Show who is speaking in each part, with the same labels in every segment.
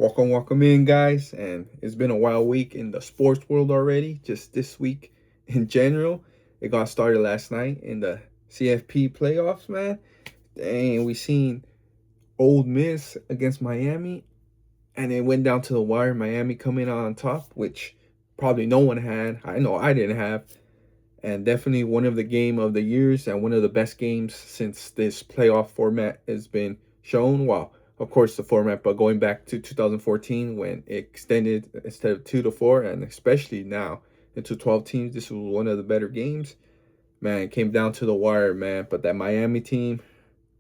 Speaker 1: Welcome in, guys. And it's been a wild week in the sports world already. Just this week in general, it got started last night in the CFP playoffs, man. And we seen Old Miss against Miami, and it went down to the wire. Miami coming out on top, which probably no one had. I know I didn't have, and definitely one of the game of the years and one of the best games since this playoff format has been shown. Well, of course the format, but going back to 2014 when it extended instead of 2 to 4, and especially now into 12 teams, this was one of the better games. Man, it came down to the wire, man. But that Miami team,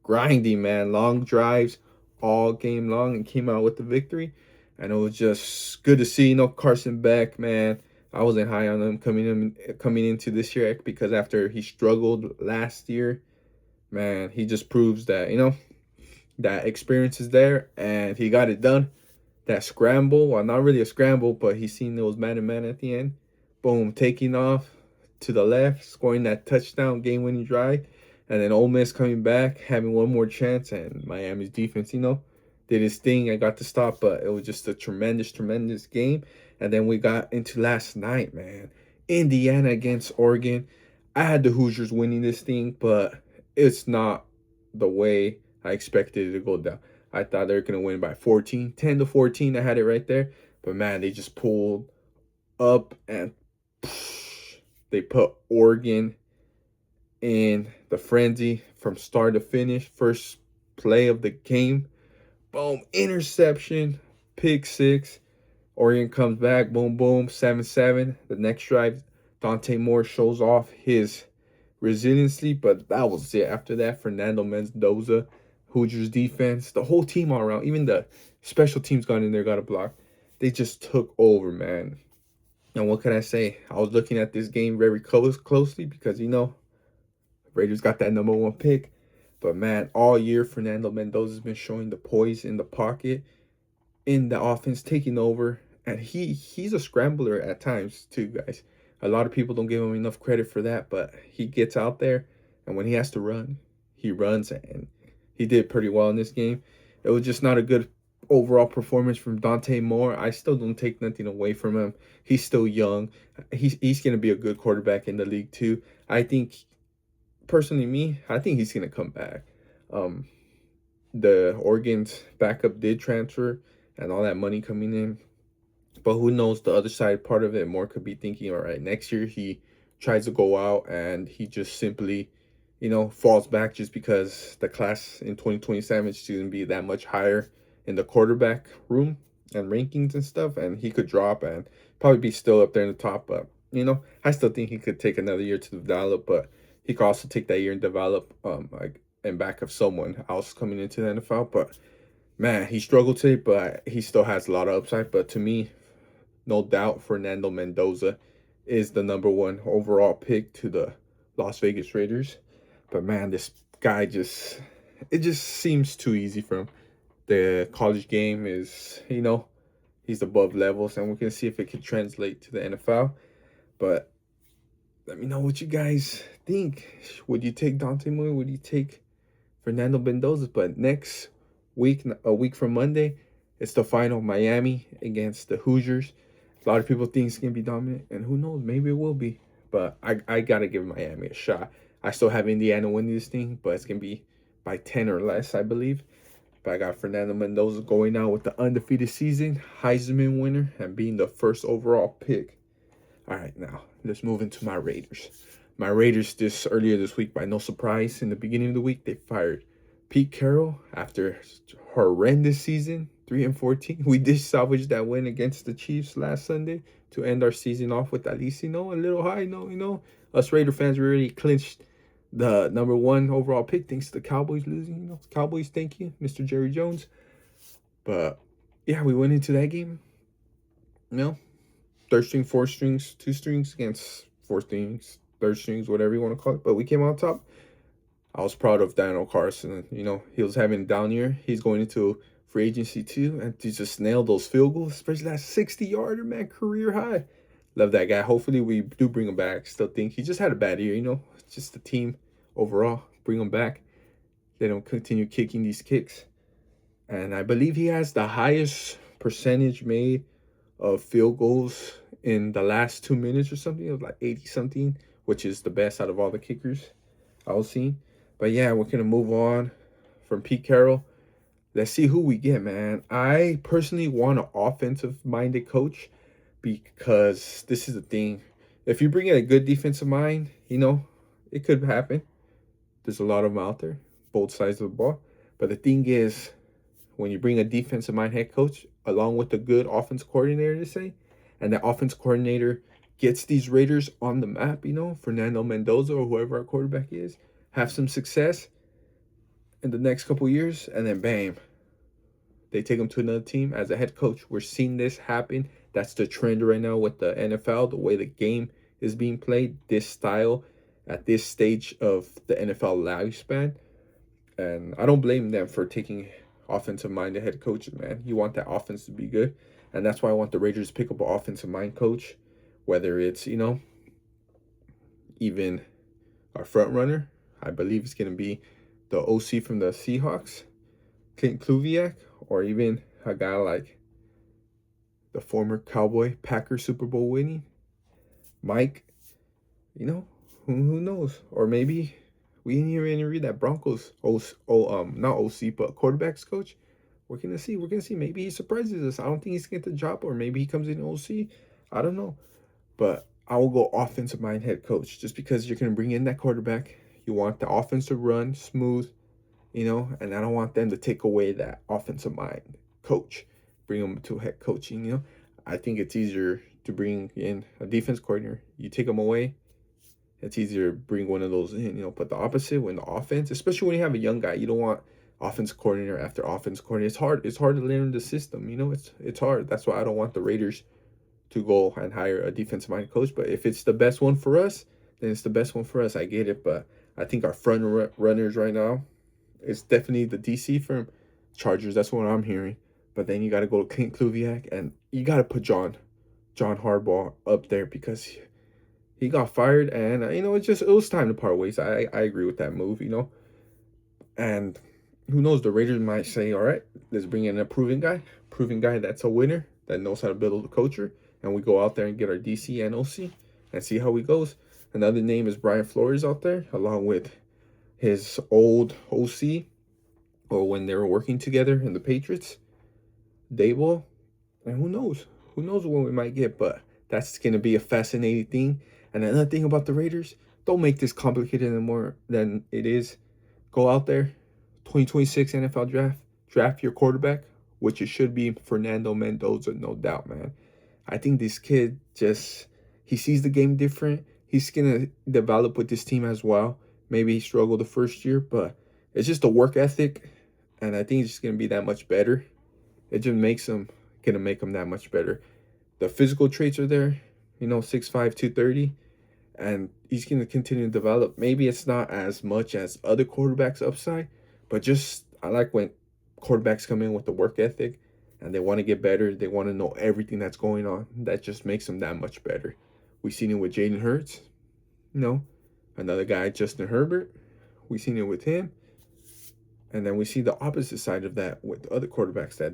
Speaker 1: grinding, man, long drives all game long, and came out with the victory. And it was just good to see, Carson Beck, man. I wasn't high on him coming into this year because after he struggled last year, man, he just proves that that experience is there, and he got it done. That scramble, well, not really a scramble, but he seen those man to man at the end. Boom, taking off to the left, scoring that touchdown, game winning drive, and then Ole Miss coming back, having one more chance, and Miami's defense, did his thing. I got to stop, but it was just a tremendous game. And then we got into last night, man. Indiana against Oregon. I had the Hoosiers winning this thing, but it's not the way I expected it to go down. I thought they were going to win by 14, 10 to 14. I had it right there. But man, they just pulled up and they put Oregon in the frenzy from start to finish. First play of the game, boom, interception, pick six. Oregon comes back, boom, boom, 7-7. The next drive, Dante Moore shows off his resiliency, but that was it. After that, Fernando Mendoza, Hoosiers defense, the whole team all around, even the special teams got in there, got a block. They just took over, man. And what can I say? I was looking at this game very closely because, Raiders got that number one pick. But, man, all year, Fernando Mendoza's been showing the poise in the pocket, in the offense, taking over. And he's a scrambler at times, too, guys. A lot of people don't give him enough credit for that, but he gets out there, and when he has to run, he runs, and he did pretty well in this game. It was just not a good overall performance from Dante Moore. I still don't take nothing away from him. He's still young. He's going to be a good quarterback in the league, too. I think, personally, I think he's going to come back. The Oregon's backup did transfer, and all that money coming in. But who knows, the other side part of it, Moore could be thinking, all right, next year he tries to go out and he just simply, falls back just because the class in 2027 is going to be that much higher in the quarterback room and rankings and stuff. And he could drop and probably be still up there in the top. But, I still think he could take another year to develop, but he could also take that year and develop like in back of someone else coming into the NFL. But, man, he struggled today, but he still has a lot of upside. But to me, no doubt Fernando Mendoza is the number one overall pick to the Las Vegas Raiders. But man, this guy it just seems too easy for him. The college game is, he's above levels, and we can see if it can translate to the NFL. But let me know what you guys think. Would you take Dante Moore? Would you take Fernando Mendoza? But next week, a week from Monday, it's the final, Miami against the Hoosiers. A lot of people think it's going to be dominant, and who knows, maybe it will be. But I got to give Miami a shot. I still have Indiana winning this thing, but it's going to be by 10 or less, I believe. But I got Fernando Mendoza going out with the undefeated season, Heisman winner, and being the first overall pick. All right, now let's move into my Raiders. My Raiders earlier this week, by no surprise, in the beginning of the week, they fired Pete Carroll after horrendous season. 3-14. We did salvage that win against the Chiefs last Sunday to end our season off with at least, a little high note. Us Raider fans, we already clinched the number one overall pick thanks to the Cowboys losing. Cowboys, thank you, Mr. Jerry Jones. But yeah, we went into that game, third string, four strings, two strings against four strings, third strings, whatever you want to call it. But we came out top. I was proud of Daniel Carson. He was having a down year. He's going into free agency too, and to just nail those field goals, especially that 60-yarder, man, career high. Love that guy. Hopefully we do bring him back. Still think he just had a bad year, It's just the team overall. Bring him back. Let him continue kicking these kicks. And I believe he has the highest percentage made of field goals in the last 2 minutes or something. It was like 80 something, which is the best out of all the kickers I was seeing. But yeah, we're gonna move on from Pete Carroll. Let's see who we get, man. I personally want an offensive minded coach because this is the thing. If you bring in a good defensive mind, it could happen. There's a lot of them out there, both sides of the ball. But the thing is, when you bring a defensive mind head coach along with a good offense coordinator, to say, and the offense coordinator gets these Raiders on the map, Fernando Mendoza or whoever our quarterback is, have some success in the next couple years, and then bam, they take them to another team as a head coach. We're seeing this happen. That's the trend right now with the NFL, the way the game is being played, this style at this stage of the NFL lifespan. And I don't blame them for taking offensive minded head coaches, man. You want that offense to be good. And that's why I want the Raiders to pick up an offensive mind coach, whether it's, even our front runner. I believe it's going to be the OC from the Seahawks, Clint Kluviak, or even a guy like the former Cowboy Packer Super Bowl winning Mike. Who knows? Or maybe we didn't even read that Broncos not OC but quarterbacks coach. We're gonna see. We're gonna see. Maybe he surprises us. I don't think he's gonna get the job, or maybe he comes in OC. I don't know. But I will go offensive mind head coach just because you're gonna bring in that quarterback. You want the offense to run smooth, and I don't want them to take away that offensive mind coach, bring them to head coaching. I think it's easier to bring in a defense coordinator. You take them away, it's easier to bring one of those in. But the opposite, when the offense, especially when you have a young guy, you don't want offense coordinator after offense coordinator. It's hard. It's hard to learn the system. It's hard. That's why I don't want the Raiders to go and hire a defensive minded coach. But if it's the best one for us, then it's the best one for us. I get it. But I think our front runners right now, it's definitely the DC firm, Chargers. That's what I'm hearing. But then you got to go to Clint Kluviak, and you got to put John Harbaugh up there because he got fired, and it was time to part ways. I agree with that move, and who knows, the Raiders might say, all right, let's bring in a proven guy that's a winner, that knows how to build a culture, and we go out there and get our DC and OC and see how he goes. Another name is Brian Flores out there, along with his old OC, or when they were working together in the Patriots, Dable, and who knows? Who knows what we might get, but that's going to be a fascinating thing. And another thing about the Raiders, don't make this complicated anymore than it is. Go out there, 2026 NFL draft your quarterback, which it should be Fernando Mendoza, no doubt, man. I think this kid he sees the game different. He's going to develop with this team as well. Maybe he struggled the first year, but it's just a work ethic, and I think it's just going to be that much better. It just going to make him that much better. The physical traits are there, 6'5", 230, and he's going to continue to develop. Maybe it's not as much as other quarterbacks' upside, but I like when quarterbacks come in with the work ethic and they want to get better. They want to know everything that's going on. That just makes them that much better. We've seen it with Jaden Hurts, another guy, Justin Herbert. We've seen it with him. And then we see the opposite side of that with other quarterbacks that,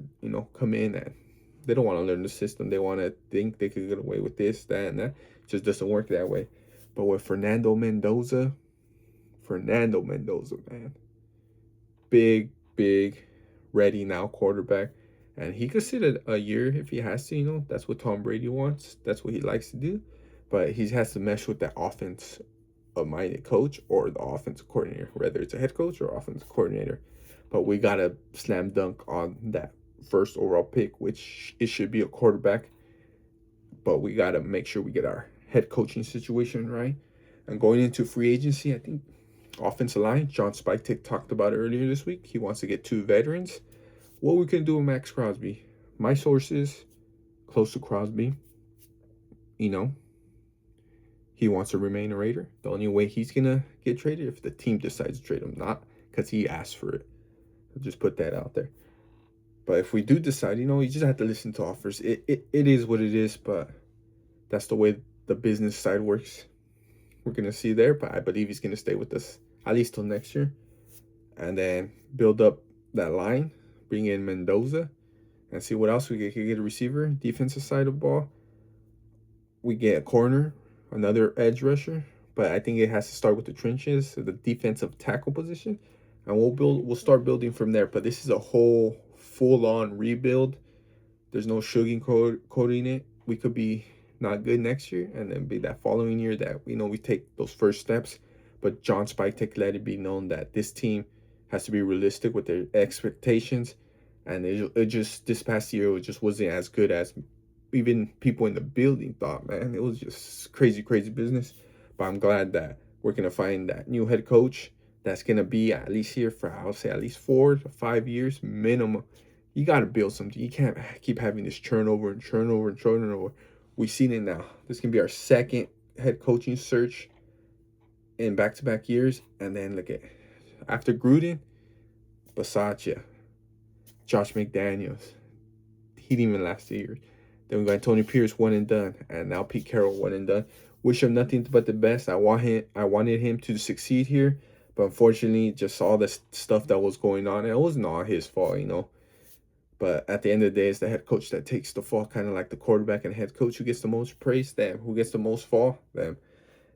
Speaker 1: come in and they don't want to learn the system. They want to think they could get away with this, that, and that. It just doesn't work that way. But with Fernando Mendoza, man. Big, ready now quarterback. And he could sit a year if he has to, That's what Tom Brady wants. That's what he likes to do. But he has to mesh with that offense minded coach or the offensive coordinator, whether it's a head coach or offensive coordinator. But we got to slam dunk on that first overall pick, which it should be a quarterback. But we got to make sure we get our head coaching situation right. And going into free agency, I think offensive line, John Spike talked about it earlier this week. He wants to get 2 veterans. What we can do with Max Crosby? My sources, close to Crosby, he wants to remain a Raider. The only way he's going to get traded if the team decides to trade him, not because he asked for it. I'll just put that out there. But if we do decide, you just have to listen to offers. It is what it is, but that's the way the business side works. We're going to see there, but I believe he's going to stay with us at least till next year. And then build up that line, bring in Mendoza, and see what else we get. We could get a receiver, defensive side of the ball. We get a corner, another edge rusher. But I think it has to start with the trenches, so the defensive tackle position, and we'll start building from there. But this is a whole full on rebuild. There's no sugarcoating it. We could be not good next year, and then be that following year that we take those first steps. But John Spike let it be known that this team has to be realistic with their expectations, and it just this past year it just wasn't as good as even people in the building thought. Man, it was just crazy, crazy business. But I'm glad that we're gonna find that new head coach that's gonna be at least here for I'll say at least 4 to 5 years minimum. You got to build something. You can't keep having this turnover and turnover and turnover. We've seen it now. This can be our second head coaching search in back-to-back years. And then look at after Gruden, Basaccia, Josh McDaniels. He didn't even last 2 years. Then we got Tony Pierce, one and done, and now Pete Carroll, one and done. Wish him nothing but the best. I wanted him to succeed here, but unfortunately, just all the stuff that was going on, and it was not his fault. But at the end of the day, it's the head coach that takes the fall, kind of like the quarterback and head coach who gets the most praise, them. Who gets the most fall, them.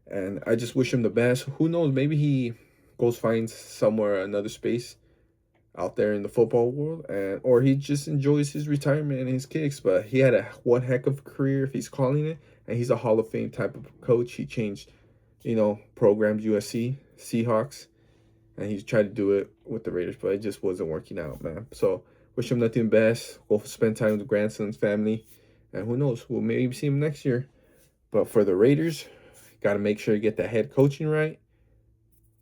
Speaker 1: And I just wish him the best. Who knows? Maybe he goes finds somewhere another space out there in the football world, and or he just enjoys his retirement and his kicks. But he had a one heck of a career, if he's calling it, and he's a Hall of Fame type of coach. He changed, programs, USC, Seahawks, and he tried to do it with the Raiders, but it just wasn't working out, man. So wish him nothing best. Go spend time with the grandson's family, and who knows, we'll maybe see him next year. But for the Raiders, got to make sure you get that head coaching right.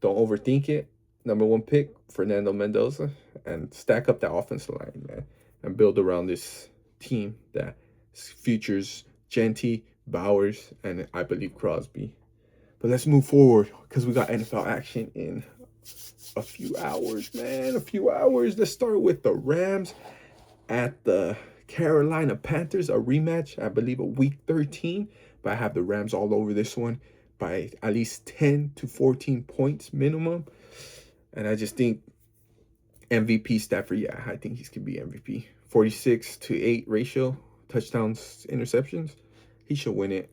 Speaker 1: Don't overthink it. Number one pick, Fernando Mendoza, and stack up that offensive line, man, and build around this team that features Genty, Bowers, and I believe Crosby. But let's move forward because we got NFL action in a few hours, man. A few hours. Let's start with the Rams at the Carolina Panthers, a rematch, I believe, of week 13. But I have the Rams all over this one by at least 10 to 14 points minimum. And I just think MVP Stafford, yeah, I think he's going to be MVP. 46-8 ratio, touchdowns, interceptions. He should win it.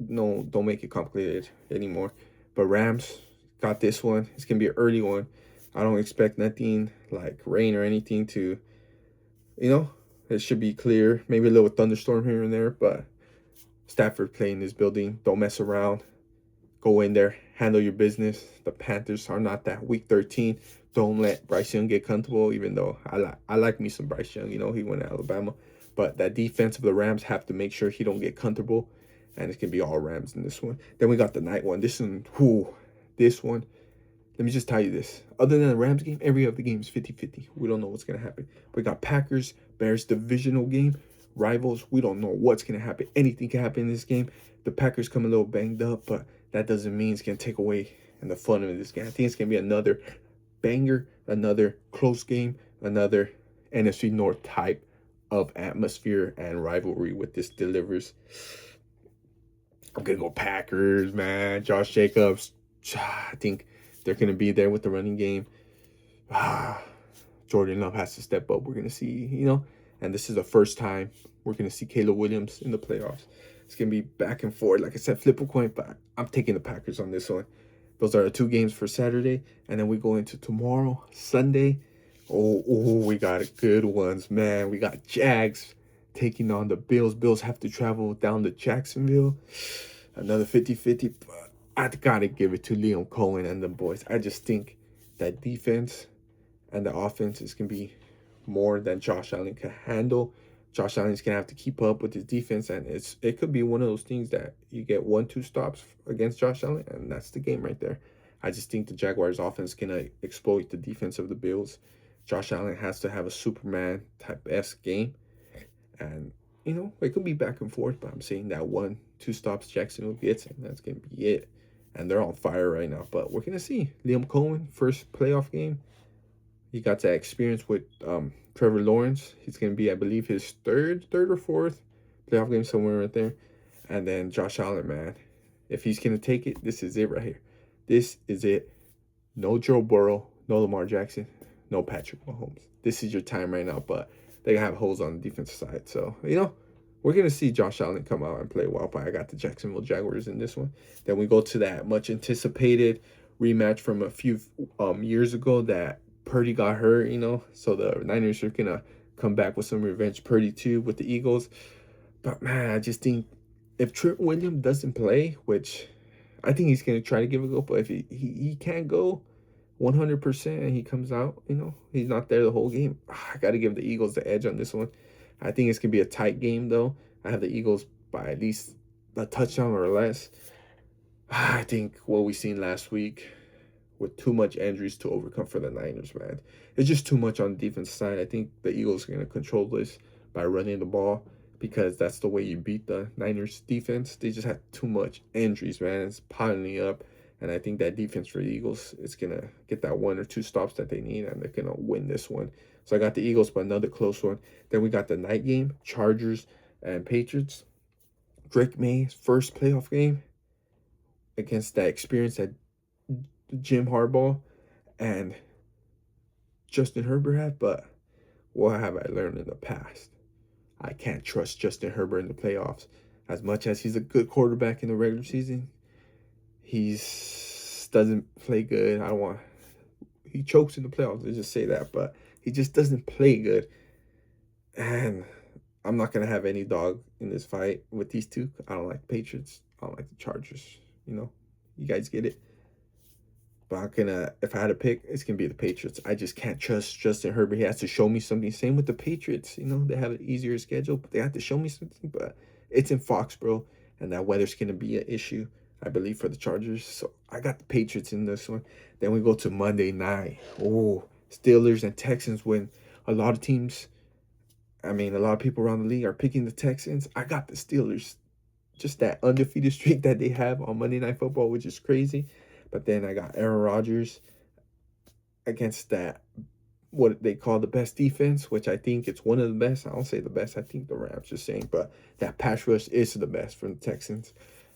Speaker 1: No, don't make it complicated anymore. But Rams got this one. It's going to be an early one. I don't expect nothing like rain or anything to, it should be clear. Maybe a little thunderstorm here and there, but Stafford playing this building. Don't mess around. Go in there, handle your business. The Panthers are not that. Week 13, don't let Bryce Young get comfortable, even though I like me some Bryce Young. He went to Alabama. But that defense of the Rams have to make sure he don't get comfortable, and it's going to be all Rams in this one. Then we got the night one. This one, let me just tell you this. Other than the Rams game, every other game is 50-50. We don't know what's going to happen. We got Packers, Bears divisional game. Rivals, we don't know what's going to happen. Anything can happen in this game. The Packers come a little banged up, but that doesn't mean it's going to take away in the fun of this game. I think it's going to be another banger, another close game, another NFC North type of atmosphere and rivalry with this delivers. I'm going to go Packers, man. Josh Jacobs, I think they're going to be there with the running game. Jordan Love has to step up. We're going to see, and this is the first time we're going to see Caleb Williams in the playoffs. It's going to be back and forth. Like I said, flip a coin, but I'm taking the Packers on this one. Those are the two games for Saturday. And then we go into tomorrow, Sunday. Oh, we got good ones, man. We got Jags taking on the Bills. Bills have to travel down to Jacksonville. Another 50-50. But I got to give it to Liam Cohen and the boys. I just think that defense and the offense is going to be more than Josh Allen can handle. Josh Allen's going to have to keep up with his defense, and it could be one of those things that you get 1-2 stops against Josh Allen, and that's the game right there. I just think the Jaguars offense is going to exploit the defense of the Bills. Josh Allen has to have a Superman type-esque game, and, it could be back and forth, but I'm saying that 1-2 stops Jacksonville gets, and that's going to be it. And they're on fire right now, but we're going to see. Liam Cohen, first playoff game. He got that experience with Trevor Lawrence. He's going to be, I believe, his third or fourth playoff game, somewhere right there. And then Josh Allen, man. If he's going to take it, this is it right here. This is it. No Joe Burrow, no Lamar Jackson, no Patrick Mahomes. This is your time right now. But they have holes on the defensive side. So, we're going to see Josh Allen come out and play well, but I got the Jacksonville Jaguars in this one. Then we go to that much anticipated rematch from a few years ago that Purdy got hurt, so the Niners are going to come back with some revenge. Purdy, too, with the Eagles. But, man, I just think if Trent Williams doesn't play, which I think he's going to try to give a go, but if he can't go 100% and he comes out, he's not there the whole game, I got to give the Eagles the edge on this one. I think it's going to be a tight game, though. I have the Eagles by at least a touchdown or less. I think what we seen last week with too much injuries to overcome for the Niners, man. It's just too much on the defense side. I think the Eagles are going to control this by running the ball because that's the way you beat the Niners defense. They just had too much injuries, man. It's piling up. And I think that defense for the Eagles is going to get that 1 or 2 stops that they need, and they're going to win this one. So I got the Eagles, but another close one. Then we got the night game, Chargers and Patriots. Drake May's first playoff game against that experience that Jim Harbaugh and Justin Herbert have. But what have I learned in the past? I can't trust Justin Herbert in the playoffs. As much as he's a good quarterback in the regular season, he doesn't play good. He chokes in the playoffs, let's just say that, but he just doesn't play good. And I'm not going to have any dog in this fight with these two. I don't like the Patriots. I don't like the Chargers. You guys get it. But if I had to pick, it's going to be the Patriots. I just can't trust Justin Herbert. He has to show me something. Same with the Patriots. They have an easier schedule, but they have to show me something. But it's in Foxborough, and that weather's going to be an issue, I believe, for the Chargers. So I got the Patriots in this one. Then we go to Monday night. Oh, Steelers and Texans win. A lot of teams, a lot of people around the league are picking the Texans. I got the Steelers. Just that undefeated streak that they have on Monday Night Football, which is crazy. But then I got Aaron Rodgers against that, what they call the best defense, which I think it's one of the best. I don't say the best. I think the Rams, just saying. But that pass rush is the best from the Texans.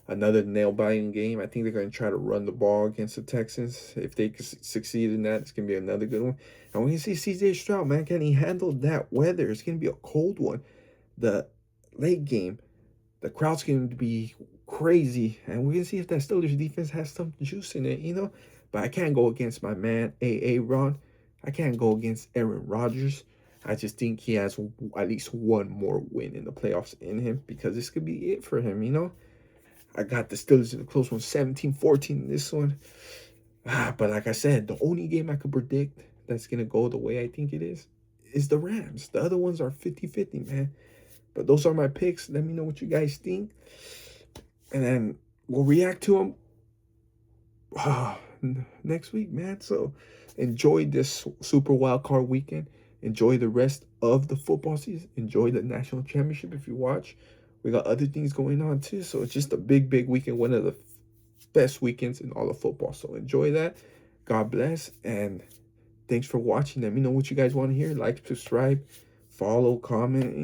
Speaker 1: Another nail-biting game. I think they're going to try to run the ball against the Texans. If they succeed in that, it's going to be another good one. And when you see C.J. Stroud, man, can he handle that weather? It's going to be a cold one. The late game, the crowd's going to be crazy. And we're going to see if that Steelers defense has some juice in it, But I can't go against my man, A.A. Ron. I can't go against Aaron Rodgers. I just think he has at least one more win in the playoffs in him because this could be it for him, I got the Steelers in the close one, 17-14 in this one. But like I said, the only game I could predict that's going to go the way I think it is the Rams. The other ones are 50-50, man. But those are my picks. Let me know what you guys think. And then we'll react to them next week, man. So enjoy this Super Wild Card weekend. Enjoy the rest of the football season. Enjoy the national championship if you watch. We got other things going on too. So it's just a big, big weekend. One of the best weekends in all of football. So enjoy that. God bless. And thanks for watching. Let me know what you guys want to hear. Like, subscribe, follow, comment,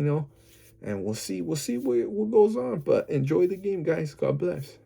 Speaker 1: And we'll see what goes on. But enjoy the game, guys. God bless.